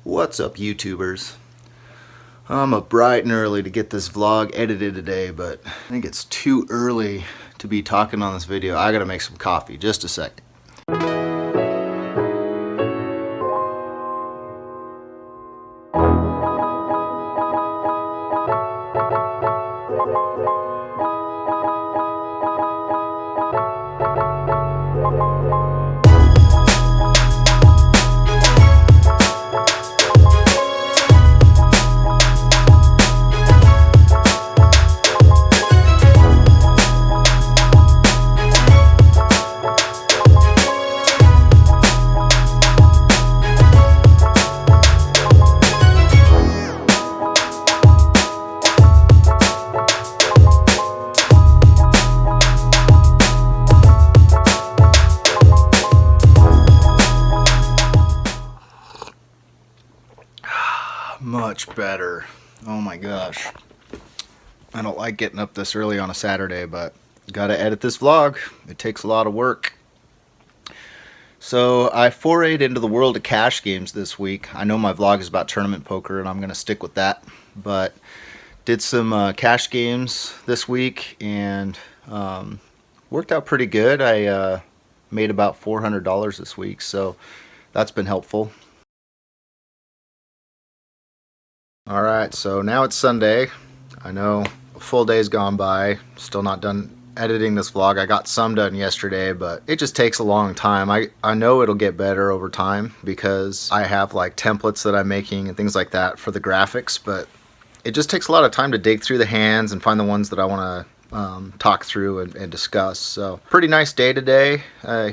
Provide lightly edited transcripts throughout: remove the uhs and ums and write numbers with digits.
What's up, YouTubers? I'm up bright and early to get this vlog edited today, but I think it's too early to be talking on this video. I gotta make some coffee. Just a second. Much better. Oh my gosh. I don't like getting up this early on a Saturday, but gotta edit this vlog. It takes a lot of work. So I forayed into the world of cash games this week. I know my vlog is about tournament poker and I'm gonna stick with that, but did some cash games this week and worked out pretty good. I made about $400 this week, so that's been helpful. Alright, so now it's Sunday. I know a full day's gone by. Still not done editing this vlog. I got some done yesterday, but it just takes a long time. I know it'll get better over time because I have like templates that I'm making and things like that for the graphics, but it just takes a lot of time to dig through the hands and find the ones that I want to talk through and discuss. So pretty nice day today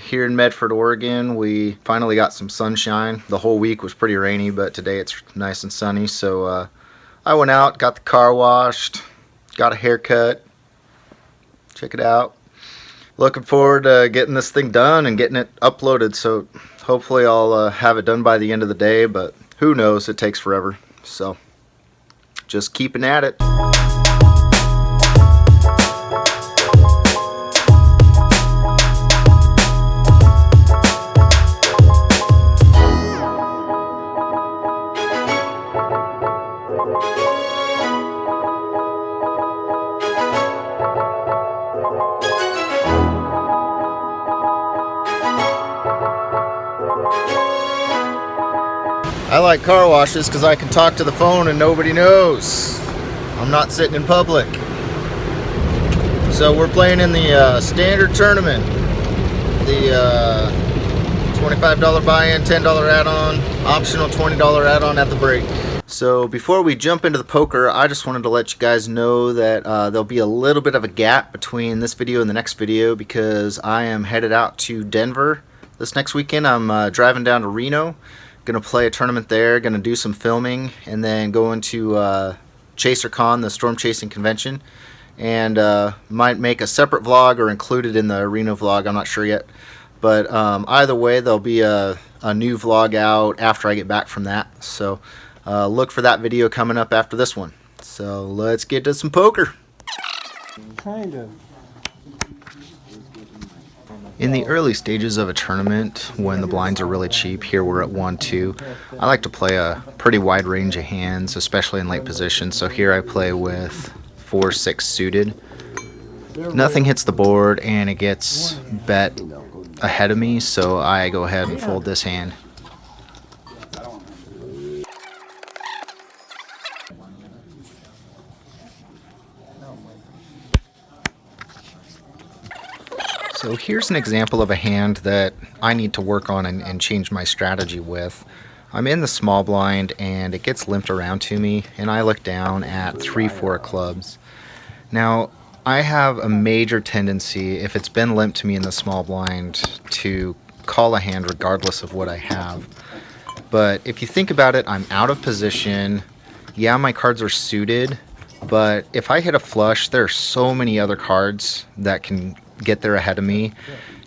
here in Medford, Oregon. We finally got some sunshine. The whole week was pretty rainy, but today it's nice and sunny. So I went out, got the car washed, got a haircut. Check it out. Looking forward to getting this thing done and getting it uploaded. So hopefully I'll have it done by the end of the day, but who knows, it takes forever. So just keeping at it. I like car washes because I can talk to the phone and nobody knows. I'm not sitting in public. So we're playing in the standard tournament. The $25 buy-in, $10 add-on, optional $20 add-on at the break. So before we jump into the poker, I just wanted to let you guys know that there'll be a little bit of a gap between this video and the next video because I am headed out to Denver this next weekend. I'm driving down to Reno. Gonna play a tournament there, gonna do some filming, and then go into ChaserCon, the storm chasing convention, and might make a separate vlog or include it in the Reno vlog. I'm not sure yet, but either way there'll be a new vlog out after I get back from that, so look for that video coming up after this one. So let's get to some poker. Kind of. In the early stages of a tournament, when the blinds are really cheap, here we're at 1-2, I like to play a pretty wide range of hands, especially in late position. So here I play with 4-6 suited. Nothing hits the board and it gets bet ahead of me, so I go ahead and fold this hand. So here's an example of a hand that I need to work on and change my strategy with. I'm in the small blind and it gets limped around to me and I look down at 3-4 clubs. Now I have a major tendency, if it's been limped to me in the small blind, to call a hand regardless of what I have. But if you think about it, I'm out of position. Yeah, my cards are suited, but if I hit a flush, there are so many other cards that can get there ahead of me,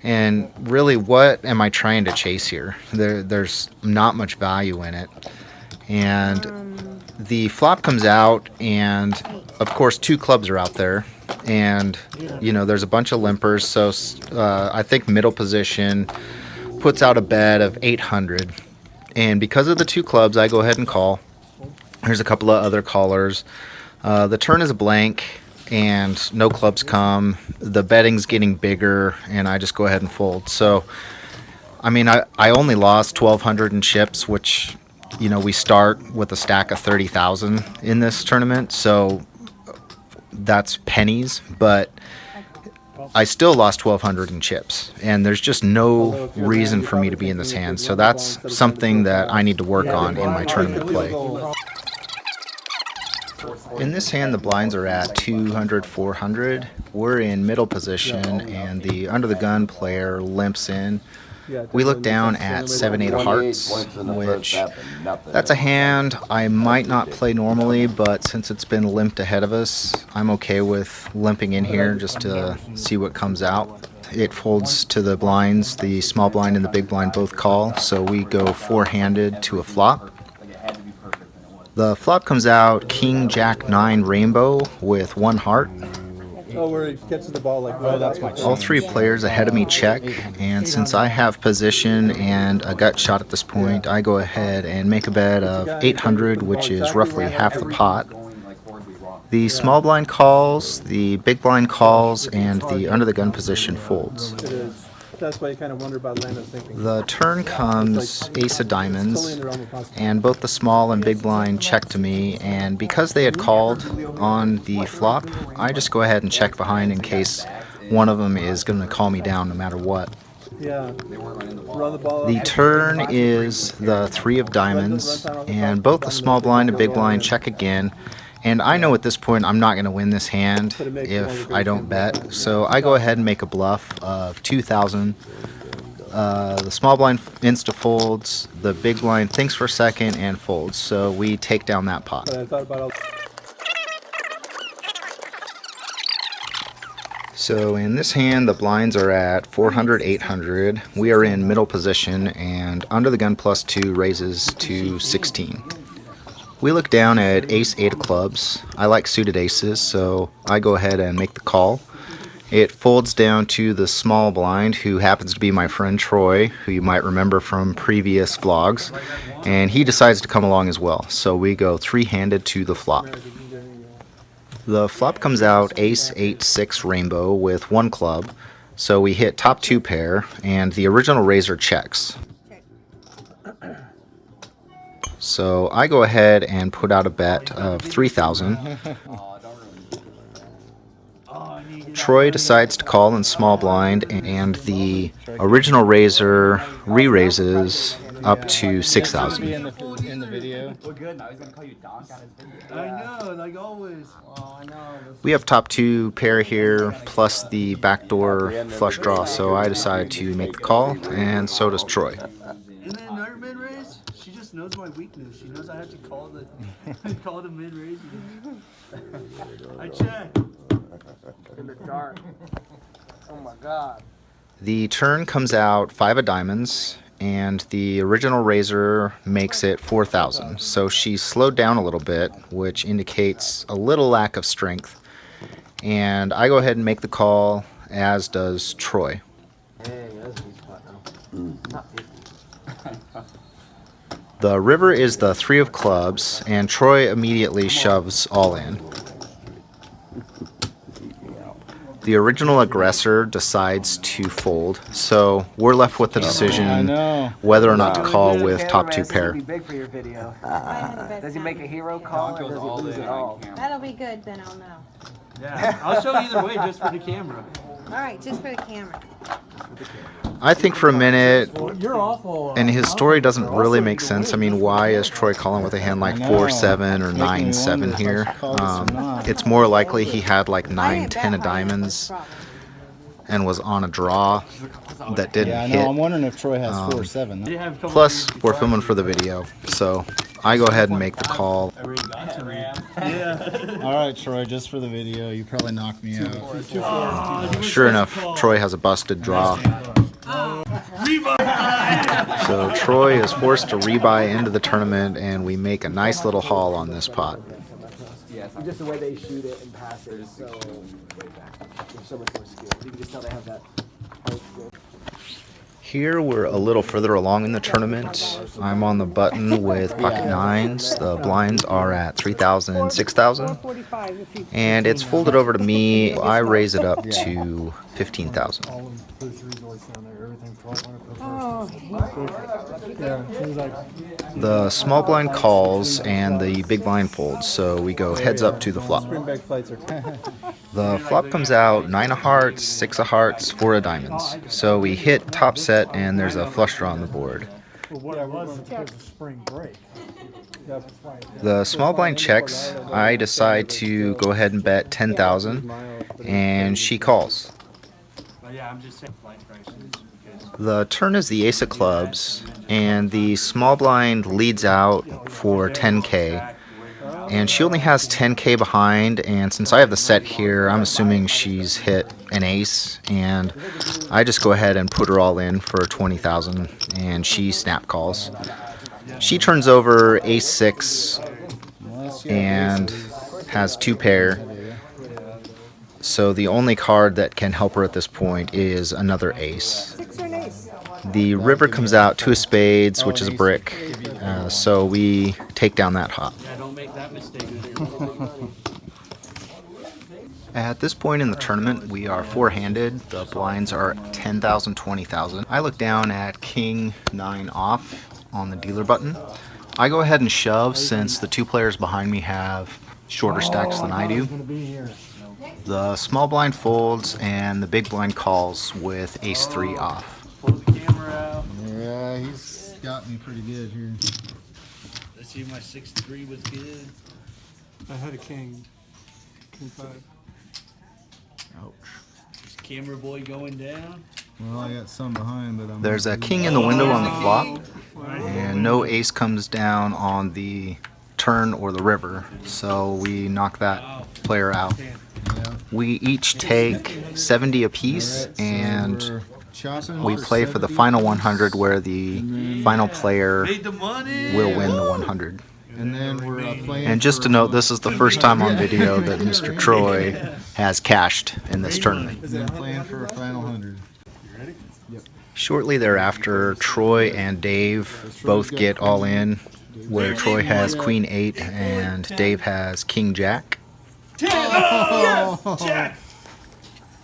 and really what am I trying to chase here? There's not much value in it, and the flop comes out and of course 2 clubs are out there, and you know there's a bunch of limpers, so I think middle position puts out a bet of 800, And because of the 2 clubs, I go ahead and call. There's a couple of other callers. The turn is a blank and no clubs come. The betting's getting bigger and I just go ahead and fold. So, I mean, I only lost 1,200 in chips, which, you know, we start with a stack of 30,000 in this tournament. So that's pennies, but I still lost 1,200 in chips, and there's just no reason for me to be in this hand. So that's something that I need to work on in my tournament play. In this hand, the blinds are at 200, 400. We're in middle position, and the under the gun player limps in. We look down at 7-8 of hearts, which that's a hand I might not play normally, but since it's been limped ahead of us, I'm okay with limping in here just to see what comes out. It folds to the blinds. The small blind and the big blind both call, so we go 4-handed to a flop. The flop comes out King Jack 9 rainbow with 1 heart. Oh, where he gets to the ball like, oh, that's my All 3 players ahead of me check, and since I have position and a gut shot at this point, I go ahead and make a bet of 800, which is roughly half the pot. The small blind calls, the big blind calls, and the under the gun position folds. It is. That's why you kind of wonder about Lando's thinking. The turn comes ace of diamonds, and both the small and big blind check to me, and because they had called on the flop, I just go ahead and check behind in case one of them is going to call me down no matter what. Yeah. Run the ball The up. turn is the 3 of diamonds, and both the small blind and big blind check again. And I know at this point I'm not going to win this hand if I don't bet, so I go ahead and make a bluff of 2,000. The small blind insta folds, the big blind thinks for a second and folds, so we take down that pot. But I thought about all. So in this hand, the blinds are at 400, 800. We are in middle position, and under the gun plus 2 raises to 16. We look down at ace 8 of clubs. I like suited aces, so I go ahead and make the call. It folds down to the small blind, who happens to be my friend Troy, who you might remember from previous vlogs, and he decides to come along as well. So we go 3-handed to the flop. The flop comes out ace 8 6 rainbow with 1 club, so we hit top 2 pair, and the original raiser checks. So I go ahead and put out a bet of 3,000. Troy decides to call in small blind, and the original raiser re-raises up to 6,000. In the video. We're good now. He's gonna call you Doc on his video. I know, like always. Oh, I know. We have top 2 pair here, plus the backdoor flush draw, so I decide to make the call, and so does Troy. And then another mid raise. She just knows my weakness. She knows I have to call the call the mid raise. I check. In the dark. Oh my god. The turn comes out 5 of diamonds, and the original raiser makes it 4,000. So she's slowed down a little bit, which indicates a little lack of strength. And I go ahead and make the call, as does Troy. The river is the 3 of clubs, and Troy immediately shoves all in. The original aggressor decides to fold, so we're left with the decision whether or not to call with top 2 pair. Big for your video. Does he make a hero call or does he lose it all? That'll be good, then I'll know. Yeah, I'll show you either way just for the camera. All right, just for the camera. I think for a minute, You're awful. and his story doesn't really make sense. I mean, why is Troy calling with a hand like 4-7 or 9-7 here? It's more likely he had like 9-10 of diamonds and was on a draw that didn't Yeah, I hit. know. I'm wondering if Troy has 4-7. Plus, we're filming for the video, so I go ahead and make the call. All right, Troy, just for the video, you probably knocked me out. Sure enough, Troy has a busted draw. So Troy is forced to rebuy into the tournament, and we make a nice little haul on this pot. Just the way they shoot it and pass it is so way back. There's so much more skill. You can just tell they have that hard skill. Here we're a little further along in the tournament. I'm on the button with pocket nines. The blinds are at 3,000, 6,000. And it's folded over to me. I raise it up to 15,000. The small blind calls and the big blind folds, so we go heads up to the flop. The flop comes out 9 of hearts, 6 of hearts, 4 of diamonds. So we hit top set and there's a flush draw on the board. The small blind checks. I decide to go ahead and bet 10,000 and she calls. The turn is the ace of clubs and the small blind leads out for 10K. And she only has 10K behind, and since I have the set here, I'm assuming she's hit an ace, and I just go ahead and put her all in for 20,000, and she snap calls. She turns over ace 6 and has 2 pair. So the only card that can help her at this point is another ace. The river comes out 2 of spades, which is a brick, so we take down that hop. At this point in the tournament, we are four-handed. The blinds are 10,000, 20,000. I look down at king 9 off on the dealer button. I go ahead and shove since the 2 players behind me have shorter stacks than I do. The small blind folds and the big blind calls with ace 3 off. Pull the camera out. Yeah, he's got me pretty good here. Let's see if my 6-3 was good. I had a king 5. Ouch. Is camera boy going down? Well, I got some behind, but I'm... There's a king in the window on the flop, and no ace comes down on the turn or the river, so we knock that player out. Yeah. We each take 70 apiece, Alright, so and we're chopping we for play for the 70, final 100 where the final player Made the money. will win the 100. and then we're playing. And just to for, note, this is the first time on video that Mr. Troy has cashed in this tournament. and then playing for a final 100. Shortly thereafter, Troy and Dave both get all in, where Troy has queen 8 and Dave has king jack. 10. Oh, yes, Jack.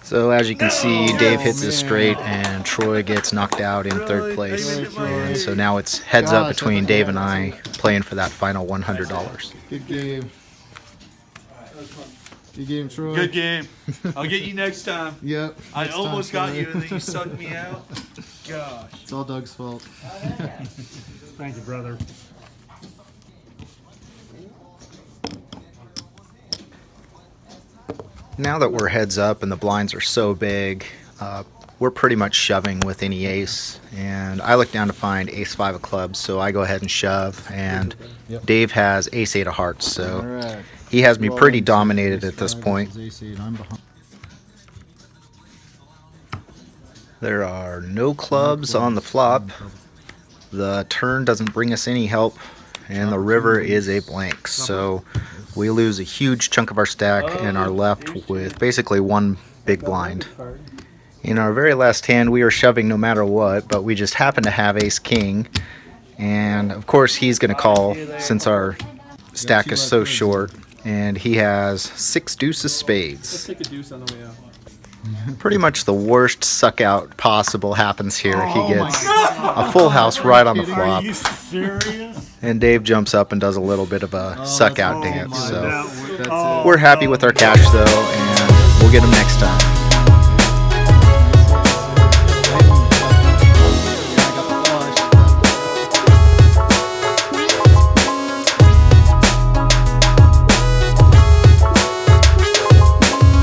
So as you can see, Dave hits a straight and Troy gets knocked out in 3rd place. And so now it's heads up between Dave and I playing for that final $100. Good game. Good game, Troy. Good game. I'll get you next time. Yep. I next time, almost got Troy. you and then you sucked me out. Gosh. It's all Doug's fault. Thank you, brother. Now that we're heads up and the blinds are so big, we're pretty much shoving with any ace. And I look down to find ace 5 of clubs, so I go ahead and shove. And Yep. Dave has ace 8 of hearts, so Alright. he has me pretty dominated at this point. There are no clubs on the flop. The turn doesn't bring us any help, and the river is a blank. So we lose a huge chunk of our stack and are left with basically one big blind. In our very last hand, we are shoving no matter what, but we just happen to have ace king. And of course, he's going to call since our stack is so short. And he has 6 deuces spades. Take a deuce on the way out. Pretty much the worst suck out possible happens here. He gets a full house right on the flop. serious? And Dave jumps up and does a little bit of a suck out dance. So That's it. we're happy with our cash though, and we'll get him next time.